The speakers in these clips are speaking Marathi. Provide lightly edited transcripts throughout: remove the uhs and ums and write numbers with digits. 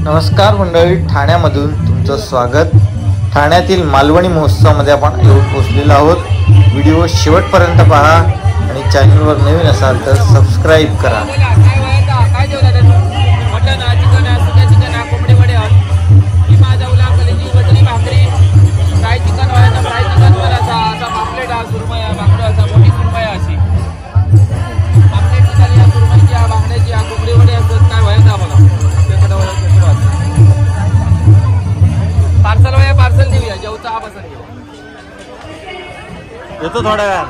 नमस्कार मंडळी, ठाण्यामधून तुमचं स्वागत। ठाण्यातील मालवणी महोत्सवामध्ये आपण येऊन पोहोचलेलो आहोत। व्हिडिओ शेवटपर्यंत पहा आणि चॅनलवर नवीन असाल तर सबस्क्राइब करा। येतो थोड्या वेळात।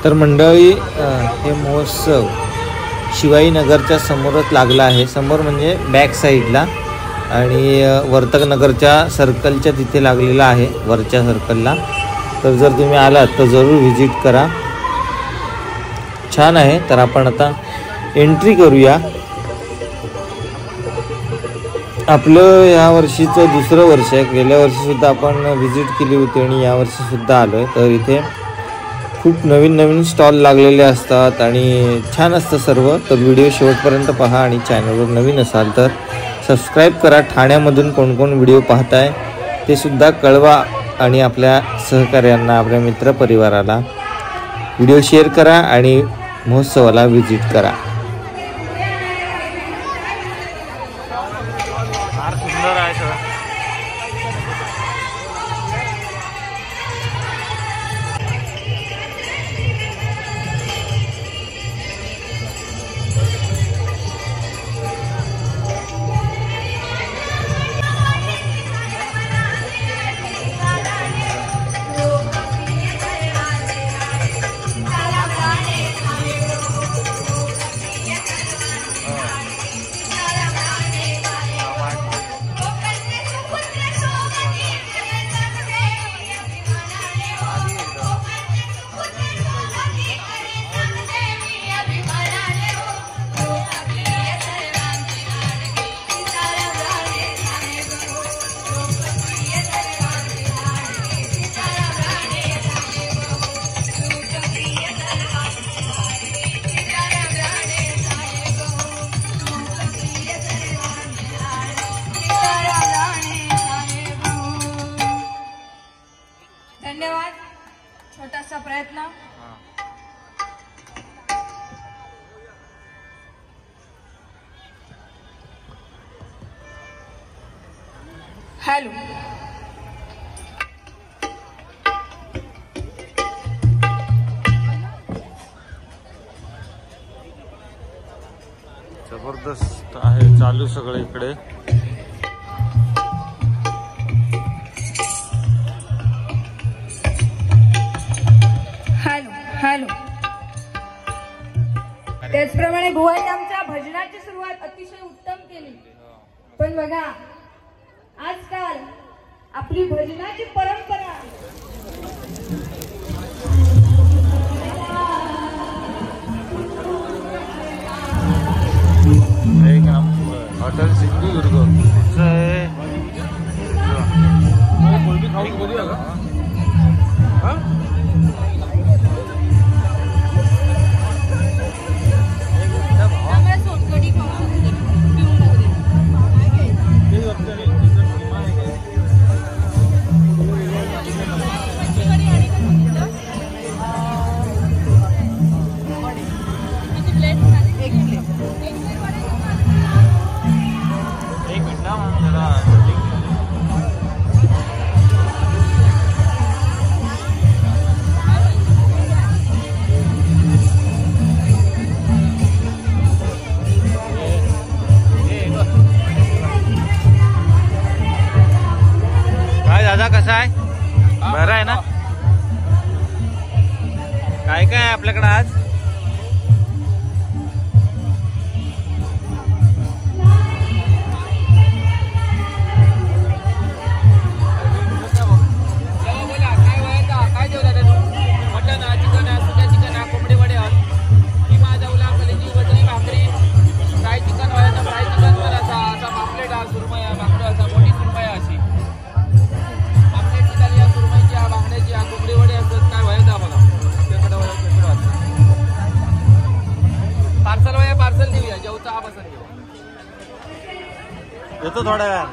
तर मंडळी, हे महोत्सव शिवाजीनगरच्या समोरच लागला आहे। समोर म्हणजे बॅक साईडला, आणि वर्तकनगरच्या सर्कलच्या तिथे लागलेला आहे, वरच्या सर्कलला। तर जर तुम्ही आलात तर जरूर व्हिजिट करा, छान आहे। तर आपण आता एंट्री करूया। आपलं या वर्षीचं दुसरं वर्ष आहे। गेल्या वर्षीसुद्धा आपण व्हिजिट केली होती आणि यावर्षीसुद्धा आलो आहे। तर इथे खूप नवीन नवीन स्टॉल लागलेले असतात आणि छान असतं सर्व। तर व्हिडिओ शेवटपर्यंत पहा आणि चॅनलवर नवीन असाल तर सबस्क्राईब करा। ठाण्यामधून कोण कोण व्हिडिओ पाहताय ते सुद्धा कळवा आणि आपल्या सहकार्यांना, आपल्या मित्रपरिवाराला व्हिडिओ शेअर करा आणि महोत्सवाला व्हिजिट करा। फार सुंदर आहे सर। धन्यवाद। छोटासा प्रयत्न। हॅलो, जबरदस्त आहे चालू सगळं इकडे। हॅलो, त्याचप्रमाणे बुवांनी आमच्या भजनाची सुरुवात अतिशय उत्तम केली। पण बघा, आजकाल आपली भजनाची परंपरा एक नंबर हॉटेल सिंधुदुर्ग कोळंबी खाऊन बोलूया का? कसा आहे? बरं आहे ना? काय काय आहे आपल्याकडे आज? येतो थोड्या वेळात.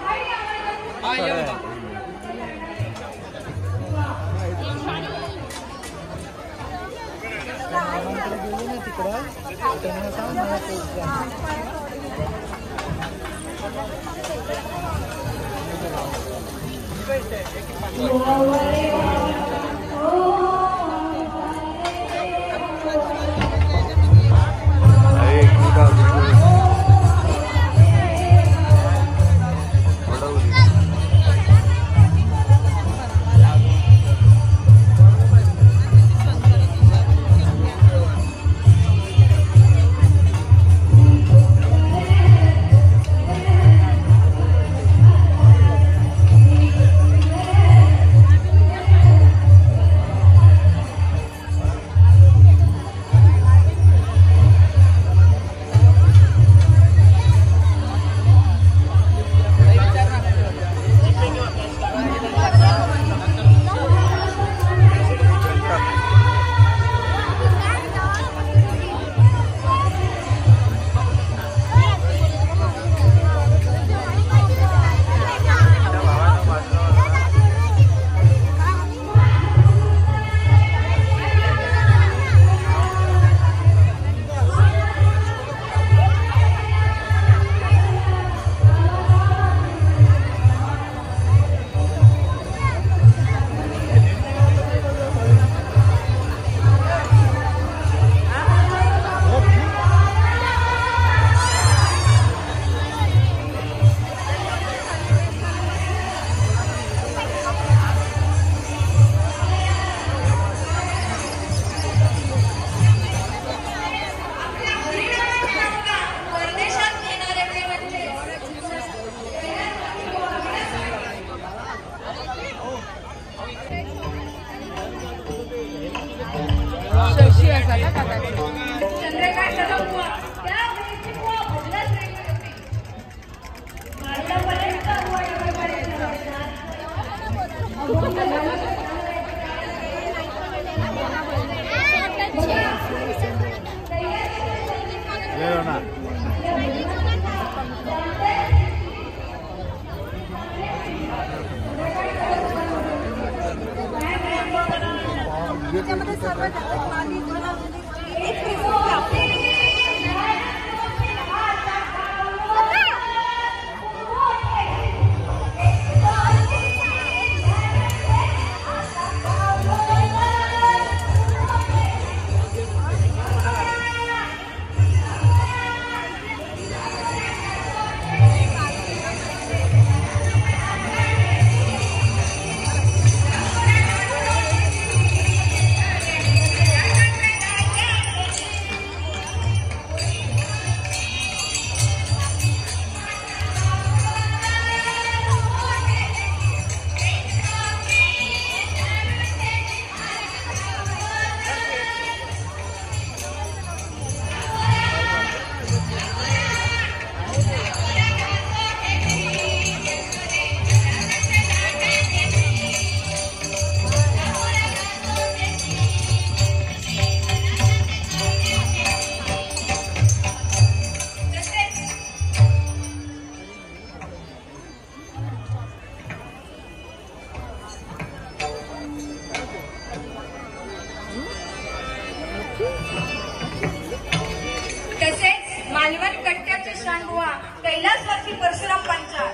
तसेच मालवण कट्ट्याचे शांडुआ कैलासवासी परशुराम पंचाल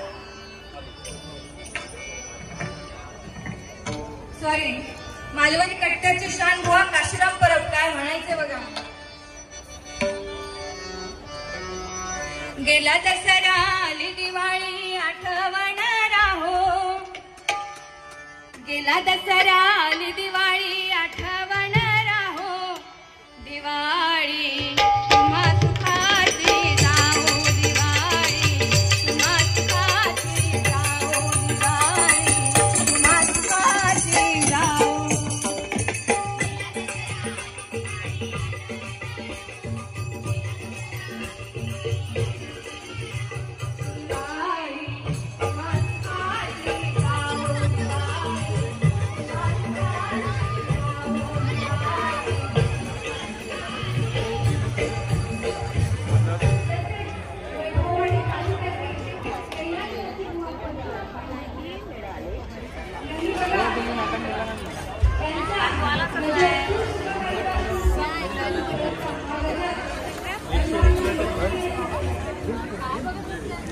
मालवण कट्ट्याचे शांडुआ काशीराम परब काय म्हणायचे बघा. गेला दसरा आली दिवाळी आठवण राहो, गेला दसरा आली दिवाळी आठवण राहो, दिवाळी तुम्हा सुखाची जाओ, दिवाळी तुम्हा सुखाची जाओ, दिवाळी तुम्हा सुखाची जाओ.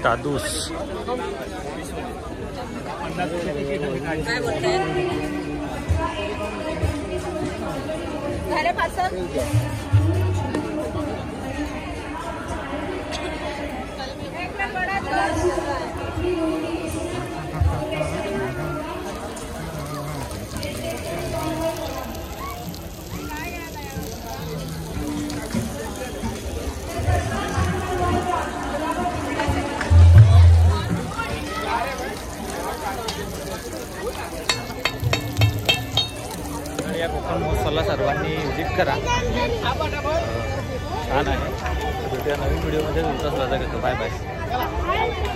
दादूस. या कोकण महोत्सवाला सर्वांनी व्हिजिट करा. छान आहे. भेटूया नवीन व्हिडिओमध्ये. तुमचा स्वागत करतो. Bye bye.